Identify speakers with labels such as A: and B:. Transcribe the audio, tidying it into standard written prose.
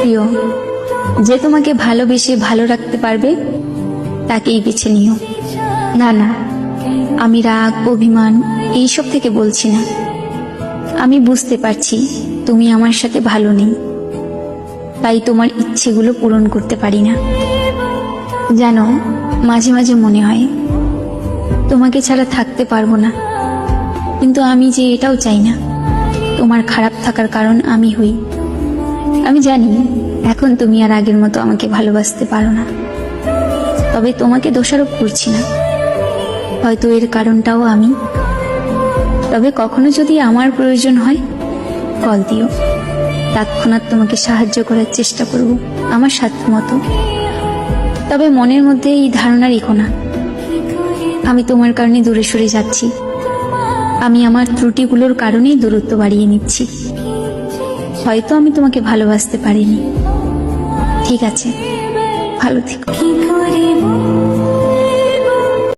A: প্রিয়, যে তোমাকে ভালোবেসে ভালো রাখতে পারবে তাকেই বেছে নিও। না না, আমি রাগ অভিমান এইসব থেকে বলছি না। আমি বুঝতে পারছি তুমি আমার সাথে ভালো নেই, তাই তোমার ইচ্ছেগুলো পূরণ করতে পারি না। জানো, মাঝে মাঝে মনে হয় তোমাকে ছাড়া থাকতে পারবো না, কিন্তু আমি যে এটাও চাই না তোমার খারাপ থাকার কারণ আমি হই। আমি জানি এখন তুমি আর আগের মতো আমাকে ভালোবাসতে পারো না, তবে তোমাকে দোষারোপ করছি না, হয়তো এর কারণটাও আমি। তবে কখনো যদি আমার প্রয়োজন হয় কল দিও, তৎক্ষণাৎ তোমাকে সাহায্য করার চেষ্টা করব আমার সাধ্য মতো। তবে মনের মধ্যে এই ধারণা রেখো না আমি তোমার কারণে দূরে সরে যাচ্ছি। আমি আমার ত্রুটিগুলোর কারণেই দূরত্ব বাড়িয়ে নিচ্ছি। হয়তো আমি তোমাকে ভালোবাসতে পারিনি। ঠিক আছে, ভালো থেকো।